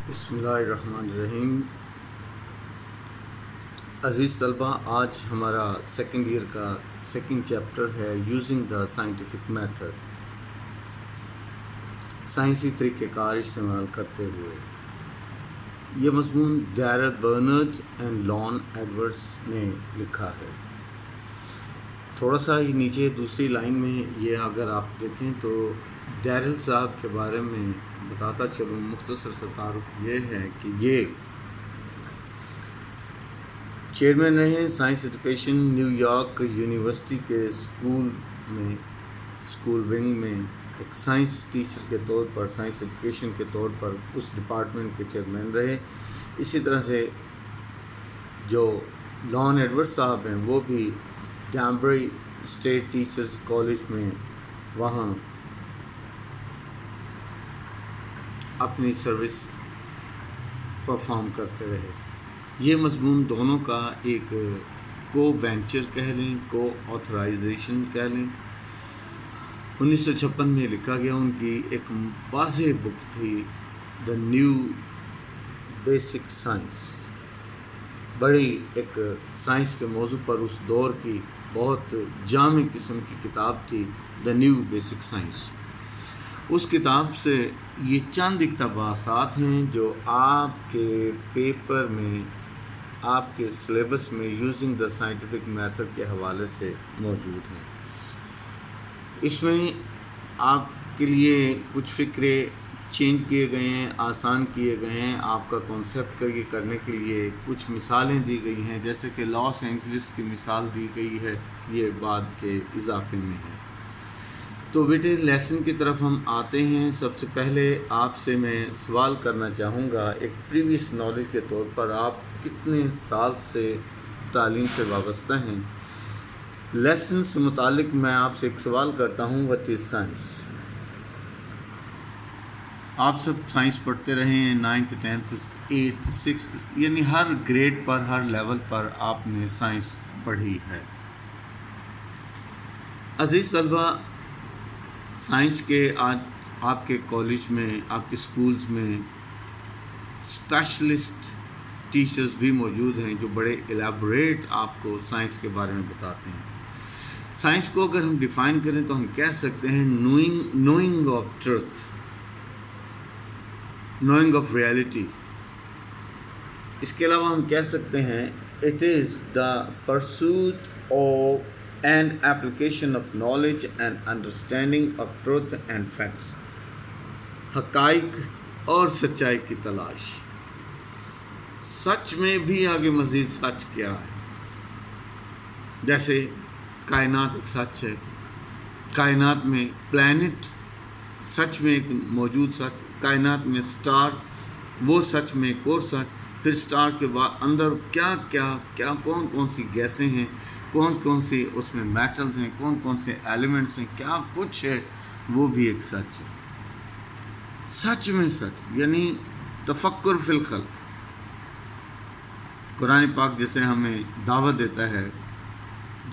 بسم اللہ الرحمن الرحیم۔ عزیز طلبہ، آج ہمارا سیکنڈ ایئر کا سیکنڈ چیپٹر ہے یوزنگ دا سائنٹیفک میتھڈ، سائنسی طریقہ کار استعمال کرتے ہوئے۔ یہ مضمون ڈیرل برنرڈ اینڈ لان ایڈورڈز نے لکھا ہے۔ تھوڑا سا ہی نیچے دوسری لائن میں یہ اگر آپ دیکھیں تو ڈیرل صاحب کے بارے میں بتاتا چلوں، مختصر سا تعارف یہ ہے کہ یہ چیئرمین رہے science education new York university کے اسکول ونگ میں ایک سائنس ٹیچر کے طور پر، سائنس ایجوکیشن کے طور پر اس ڈپارٹمنٹ کے چیئرمین رہے۔ اسی طرح سے جو لان ایڈورڈ صاحب ہیں وہ بھی ڈیمبری اسٹیٹ ٹیچرز کالج میں وہاں اپنی سروس پرفارم کرتے رہے۔ یہ مضمون دونوں کا ایک کو وینچر کہہ لیں، کو آتھرائزیشن کہہ لیں، 1956 میں لکھا گیا۔ ان کی ایک واضح بک تھی دا نیو بیسک سائنس، بڑی ایک سائنس کے موضوع پر اس دور کی بہت جامع قسم کی کتاب تھی دا نیو بیسک سائنس۔ اس کتاب سے یہ چند اقتباسات ہیں جو آپ کے پیپر میں، آپ کے سلیبس میں یوزنگ دا سائنٹیفک میتھڈ کے حوالے سے موجود ہیں۔ اس میں آپ کے لیے کچھ فکرے چینج کیے گئے ہیں، آسان کیے گئے ہیں، آپ کا کانسیپٹ یہ کرنے کے لیے کچھ مثالیں دی گئی ہیں، جیسے کہ لاس اینجلس کی مثال دی گئی ہے، یہ بعد کے اضافے میں ہے۔ تو بیٹے لیسن کی طرف ہم آتے ہیں۔ سب سے پہلے آپ سے میں سوال کرنا چاہوں گا، ایک پریویس نالج کے طور پر آپ کتنے سال سے تعلیم سے وابستہ ہیں؟ لیسن سے متعلق میں آپ سے ایک سوال کرتا ہوں، وٹ از سائنس؟ آپ سب سائنس پڑھتے رہے ہیں، 9th 10th 8th 6th، یعنی ہر گریڈ پر، ہر لیول پر آپ نے سائنس پڑھی ہے۔ عزیز طلبہ، سائنس کے آج آپ کے کالج میں، آپ کے سکولز میں اسپیشلسٹ ٹیچرز بھی موجود ہیں جو بڑے الیبوریٹ آپ کو سائنس کے بارے میں بتاتے ہیں۔ سائنس کو اگر ہم ڈیفائن کریں تو ہم کہہ سکتے ہیں knowing of truth, knowing of reality. اس کے علاوہ ہم کہہ سکتے ہیں it is the pursuit of and application of knowledge and understanding of truth and facts، حقائق اور سچائی کی تلاش۔ سچ میں بھی آگے مزید سچ کیا ہے؟ جیسے کائنات ایک سچ ہے، کائنات میں پلانٹ سچ میں ایک موجود سچ، کائنات میں سٹارز وہ سچ میں ایک اور سچ، پھر سٹار کے بعد اندر کیا کون سی گیسیں ہیں، کون سی اس میں میٹلز ہیں، کون سے ایلیمنٹس ہیں، کیا کچھ ہے، وہ بھی ایک سچ ہے۔ سچ میں سچ یعنی تفکر فی الخلق۔ قرآن پاک جیسے ہمیں دعوت دیتا ہے،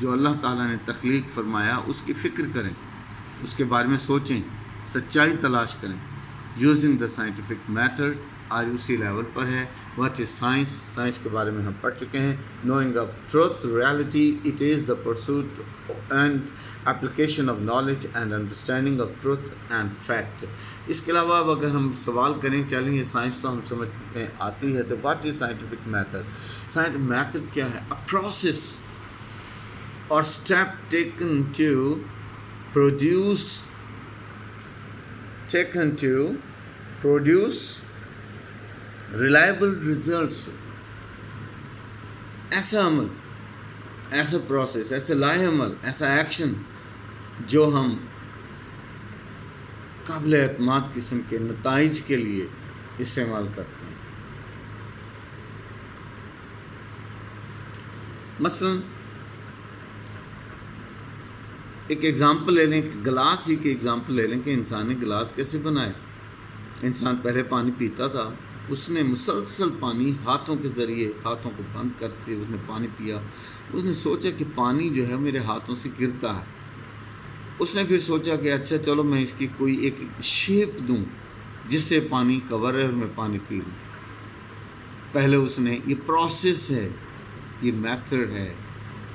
جو اللہ تعالیٰ نے تخلیق فرمایا اس کی فکر کریں، اس کے بارے میں سوچیں، سچائی تلاش کریں۔ یوزنگ دا سائنٹیفک میتھڈ آج اسی لیول پر ہے۔ What is science? سائنس کے بارے میں ہم پڑھ چکے ہیں۔ Knowing of truth, reality, it is the pursuit and application of knowledge and understanding of truth and fact. اس کے علاوہ اب اگر ہم سوال کریں، چلیں یہ سائنس تو ہم سمجھ میں آتی ہے، تو what is scientific method? Scientific method کیا ہے؟ A process or step taken to produce reliable results. ایسا عمل، ایسا پروسیس، ایسا لاہ عمل، ایسا ایکشن جو ہم قابل اعتماد قسم کے نتائج کے لیے استعمال کرتے ہیں۔ مثلا ایک ایگزامپل لے لیں کہ گلاس ہی کی ایگزامپل لے لیں کہ انسان نے گلاس کیسے بنائے۔ انسان پہلے پانی پیتا تھا، اس نے مسلسل پانی ہاتھوں کے ذریعے، ہاتھوں کو بند کرتے اس نے پانی پیا۔ اس نے سوچا کہ پانی جو ہے میرے ہاتھوں سے گرتا ہے۔ اس نے پھر سوچا کہ اچھا چلو میں اس کی کوئی ایک شیپ دوں، جس سے پانی کور ہے اور میں پانی پی لوں. پہلے اس نے یہ پروسیس ہے، یہ میتھڈ ہے،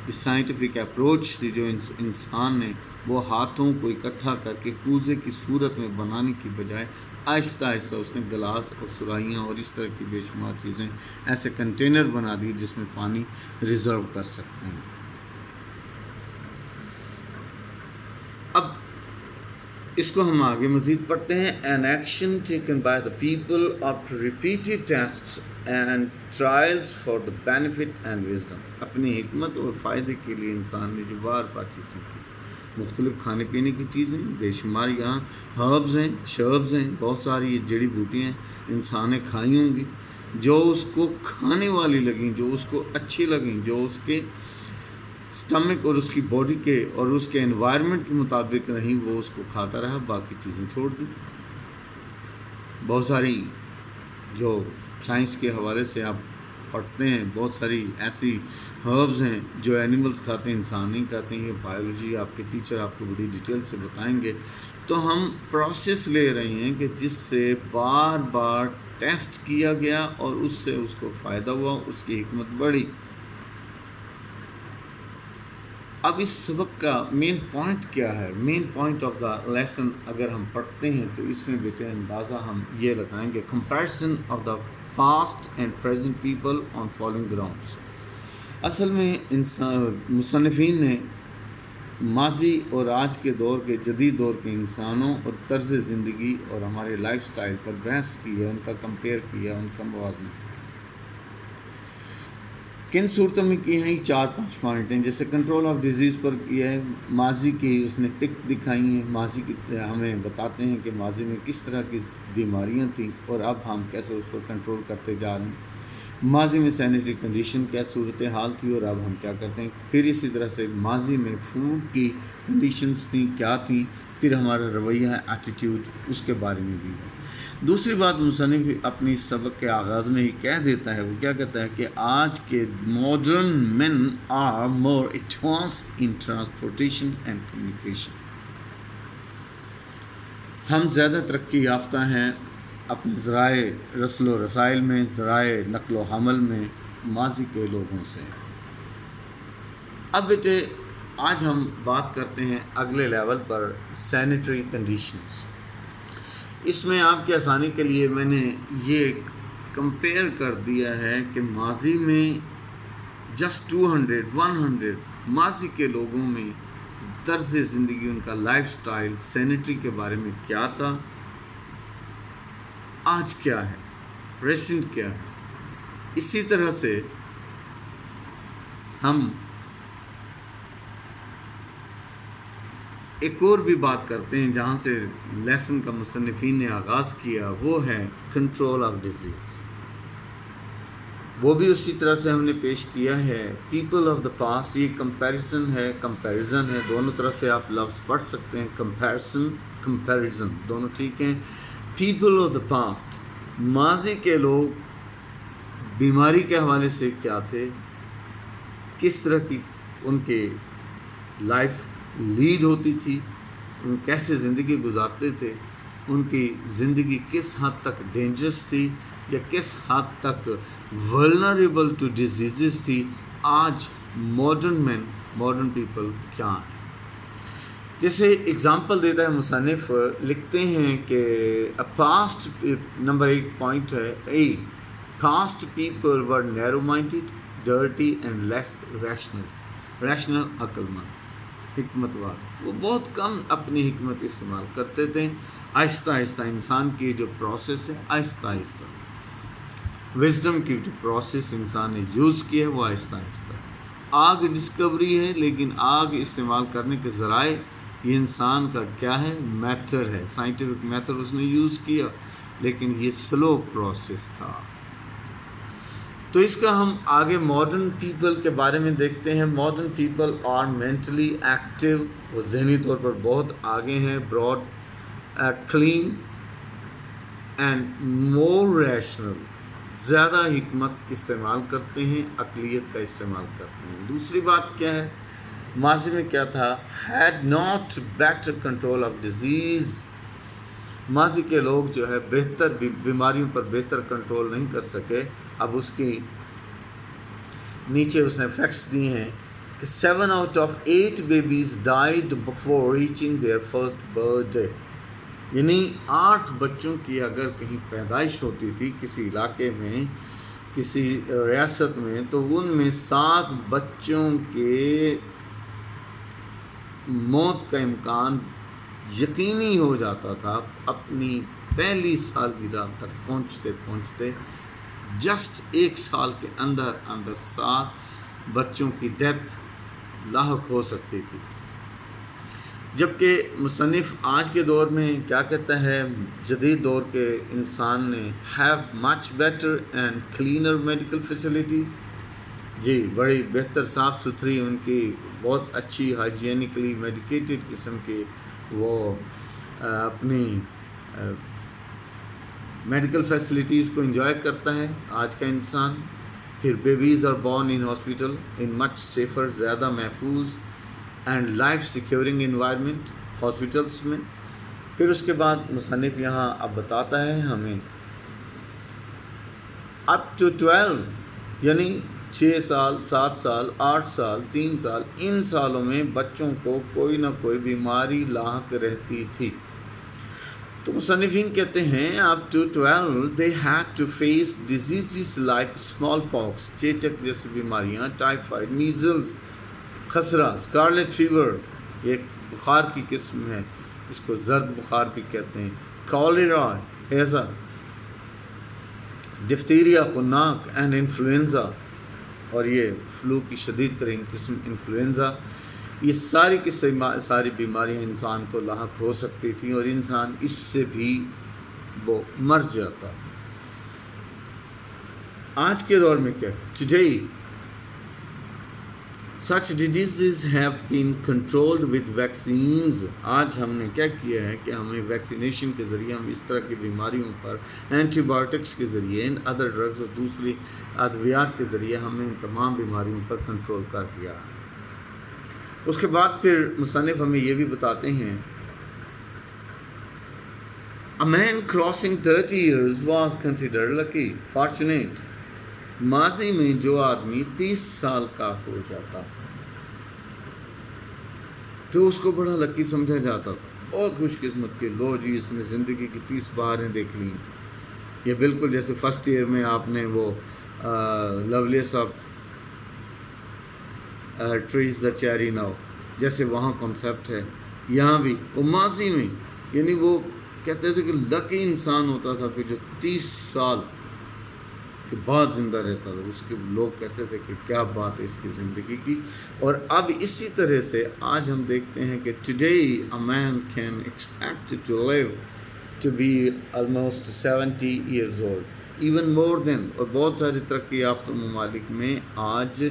یہ سائنٹیفک اپروچ تھی جو انسان نے وہ ہاتھوں کو اکٹھا کر کے کوزے کی صورت میں بنانے کی بجائے آہستہ آہستہ اس نے گلاس اور سرائیاں اور اس طرح کی بے شمار چیزیں ایسے کنٹینر بنا دی جس میں پانی ریزرو کر سکتے ہیں. اب اس کو ہم آگے مزید پڑھتے ہیں. An action taken by the people after repeated tests and trials for the benefit and wisdom. اپنی حکمت اور فائدے کے لیے انسان نے جو بار بار چیزیں کی، مختلف کھانے پینے کی چیزیں، بے شمار یہاں ہربز ہیں، شربز ہیں، بہت ساری یہ جڑی بوٹیاں انسان نے کھائی ہوں گی جو اس کو کھانے والی لگیں، جو اس کو اچھی لگیں، جو اس کے سٹمک اور اس کی باڈی کے اور اس کے انوائرمنٹ کے مطابق نہیں، وہ اس کو کھاتا رہا، باقی چیزیں چھوڑ دیں. بہت ساری جو سائنس کے حوالے سے آپ پڑھتے ہیں، بہت ساری ایسی ہربز ہیں جو اینیملز کھاتے ہیں، انسان نہیں کھاتے ہیں. یہ بایولوجی آپ کے ٹیچر آپ کو بڑی ڈیٹیل سے بتائیں گے. تو ہم پروسیس لے رہے ہیں کہ جس سے بار بار ٹیسٹ کیا گیا اور اس سے اس کو فائدہ ہوا، اس کی حکمت بڑھی. اب اس سبق کا مین پوائنٹ کیا ہے؟ Main point of the lesson اگر ہم پڑھتے ہیں تو اس میں بیٹے اندازہ ہم یہ لگائیں گے، comparison of the past and present people on following grounds. اصل میں مصنفین نے ماضی اور آج کے دور کے جدید دور کے انسانوں اور طرز زندگی اور ہمارے لائف سٹائل پر بحث کی ہے، ان کا کمپیئر کیا، ان کا موازنہ. کن صورتوں میں کی ہیں؟ 4-5 پوائنٹ ہیں. جیسے کنٹرول آف ڈیزیز پر کیا ہے، ماضی کی اس نے پک دکھائی ہیں، ماضی کی ہمیں بتاتے ہیں کہ ماضی میں کس طرح کی بیماریاں تھیں اور اب ہم کیسے اس پر کنٹرول کرتے جا رہے ہیں. ماضی میں سینیٹری کنڈیشن کیا صورتحال تھی اور اب ہم کیا کرتے ہیں. پھر اسی طرح سے ماضی میں فوڈ کی کنڈیشنز تھیں، کیا تھیں، پھر ہمارا رویہ ہے، ایٹیٹیوڈ، اس کے بارے میں بھی ہے. دوسری بات مصنف اپنی سبق کے آغاز میں ہی کہہ دیتا ہے، وہ کیا کہتا ہے کہ آج کے modern men are more advanced in transportation and communication. ہم زیادہ ترقی یافتہ ہیں اپنے ذرائع رسل و رسائل میں، ذرائع نقل و حمل میں ماضی کے لوگوں سے. اب بیٹے آج ہم بات کرتے ہیں اگلے لیول پر، سینیٹری کنڈیشنز. اس میں آپ کی آسانی کے لیے میں نے یہ کمپیئر کر دیا ہے کہ ماضی میں جسٹ 100 ماضی کے لوگوں میں طرز زندگی، ان کا لائف سٹائل، سینیٹری کے بارے میں کیا تھا، آج کیا ہے، ریسنٹ کیا ہے. اسی طرح سے ہم ایک اور بھی بات کرتے ہیں جہاں سے لیسن کا مصنفین نے آغاز کیا، وہ ہے کنٹرول آف ڈیزیز. وہ بھی اسی طرح سے ہم نے پیش کیا ہے. پیپل آف دا پاسٹ، یہ کمپیریزن ہے، دونوں طرح سے آپ لفظ پڑھ سکتے ہیں، کمپیریزن دونوں ٹھیک ہیں. پیپل آف دا پاسٹ، ماضی کے لوگ بیماری کے حوالے سے کیا تھے، کس طرح کی ان کے لائف لیڈ ہوتی تھی، ان کیسے زندگی گزارتے تھے، ان کی زندگی کس حد تک ڈینجرس تھی یا کس حد تک ولنریبل ٹو ڈیزیزز تھی. آج ماڈرن پیپل کیا ہیں. جیسے اگزامپل دیتا ہے مصنف، لکھتے ہیں کہ پاسٹ نمبر 1 پوائنٹ ہے 8، past people were narrow minded, dirty and less rational, عقل مند، حکمت وار. وہ بہت کم اپنی حکمت استعمال کرتے تھے. آہستہ آہستہ انسان کی جو پروسیس ہے، آہستہ آہستہ وزڈم کی جو پروسیس انسان نے یوز کی ہے، وہ آہستہ آہستہ آگ ڈسکوری ہے. لیکن آگ استعمال کرنے کے ذرائع یہ انسان کا کیا ہے، میتھڈ ہے، سائنٹیفک میتھڈ اس نے یوز کیا، لیکن یہ سلو پروسیس تھا. تو اس کا ہم آگے ماڈرن پیپل کے بارے میں دیکھتے ہیں. Modern people are mentally active, وہ ذہنی طور پر بہت آگے ہیں، broad, clean and more rational, زیادہ حکمت استعمال کرتے ہیں، عقلیت کا استعمال کرتے ہیں. دوسری بات کیا ہے، ماضی میں کیا تھا، had not better control of disease, ماضی کے لوگ جو ہے بہتر بیماریوں پر بہتر کنٹرول نہیں کر سکے. اب اس کی نیچے اس نے فیکٹس دیے ہیں کہ 7 out of 8 babies died before reaching their first birthday. یعنی 8 بچوں کی اگر کہیں پیدائش ہوتی تھی کسی علاقے میں کسی ریاست میں تو ان میں 7 بچوں کے موت کا امکان یقینی ہو جاتا تھا اپنی پہلی سالگرہ تک پہنچتے جسٹ 1 سال کے اندر 7 بچوں کی ڈیتھ لاحق ہو سکتی تھی. جبکہ مصنف آج کے دور میں کیا کہتا ہے، جدید دور کے انسان نے have much better and cleaner medical facilities. جی بڑی بہتر صاف ستھری ان کی بہت اچھی ہائیجینکلی میڈیکیٹڈ قسم کی وہ اپنی میڈیکل فیسلٹیز کو انجوائے کرتا ہے آج کا انسان. پھر babies are born in hospital in much safer, زیادہ محفوظ and life securing environment hospitals میں. پھر اس کے بعد مصنف یہاں اب بتاتا ہے ہمیں اپ ٹو 12 یعنی 6 سال 7 سال 8 سال 3 سال ان سالوں میں بچوں کو کوئی نہ کوئی بیماری لاحق رہتی تھی. تو مصنفین کہتے ہیں up to 12 they had to face diseases like small pox چیچک جیسی بیماریاں، ٹائیفائڈ، میزلز، خسرہ، اسکارلیٹ فیور ایک بخار کی قسم ہے، اس کو زرد بخار بھی کہتے ہیں، کالرا، ہیزا، ڈفتیریا خناک اینڈ انفلوئنزا، اور یہ فلو کی شدید ترین قسم انفلوئنزا. یہ ساری بیماریاں انسان کو لاحق ہو سکتی تھیں اور انسان اس سے بھی وہ مر جاتا. آج کے دور میں کیا today such diseases have been controlled with vaccines. آج ہم نے کیا کیا ہے کہ ہمیں ویکسینیشن کے ذریعے ہم اس طرح کی بیماریوں پر اینٹی بایوٹکس کے ذریعے اینڈ ادر ڈرگز اور دوسری ادویات کے ذریعے ہم نے ان تمام بیماریوں پر کنٹرول کر دیا. اس کے بعد پھر مصنف ہمیں یہ بھی بتاتے ہیں A man crossing 30 years was considered lucky, fortunate. ماضی میں جو آدمی 30 سال کا ہو جاتا تو اس کو بڑا لکی سمجھا جاتا تھا، بہت خوش قسمت کے، لو جی اس نے زندگی کی 30 بہاریں دیکھ لیں. یہ بالکل جیسے فرسٹ ایئر میں آپ نے وہ لولیس of trees the cherry now جیسے وہاں کنسیپٹ ہے، یہاں بھی وہ ماضی میں یعنی وہ کہتے تھے کہ لکی انسان ہوتا تھا کہ جو 30 سال کے بعد زندہ رہتا تھا. اس کے لوگ کہتے تھے کہ کیا بات ہے اس کی زندگی کی. اور اب اسی طرح سے آج ہم دیکھتے ہیں کہ today a man can expect to live to be almost 70 years old, even more than. اور بہت سارے ترقی یافتہ ممالک میں آج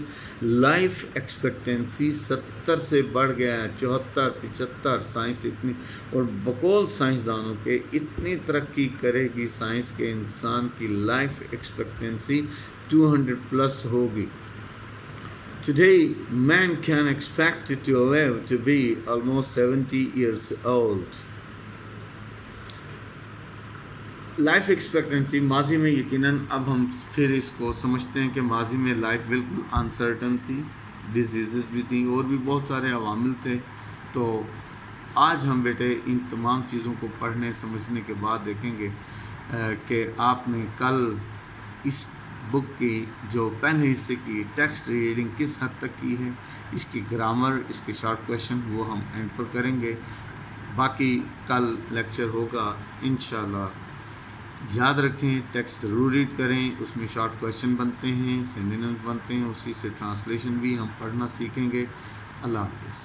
لائف ایکسپیکٹنسی 70 سے بڑھ گیا ہے، 74 75. سائنس اتنی، اور بقول سائنسدانوں کے اتنی ترقی کرے گی سائنس کے انسان کی لائف ایکسپیکٹنسی 200+ ہوگی. Today man can expect to live to be almost 70 years old. Life expectancy ماضی میں یقیناً اب ہم پھر اس کو سمجھتے ہیں کہ ماضی میں لائف بالکل انسرٹن تھی، ڈیزیزز بھی تھیں اور بھی بہت سارے عوامل تھے. تو آج ہم بیٹے ان تمام چیزوں کو پڑھنے سمجھنے کے بعد دیکھیں گے کہ آپ نے کل اس بک کی جو پہلے حصے کی ٹیکسٹ ریڈنگ کس حد تک کی ہے، اس کی گرامر، اس کے شارٹ کویشچن وہ ہم اینڈ پر کریں گے. باقی کل لیکچر ہوگا انشاءاللہ. یاد رکھیں ٹیکسٹ ضرور ریڈ کریں، اس میں شارٹ کویشچن بنتے ہیں، سینونیمز بنتے ہیں، اسی سے ٹرانسلیشن بھی ہم پڑھنا سیکھیں گے. اللہ حافظ.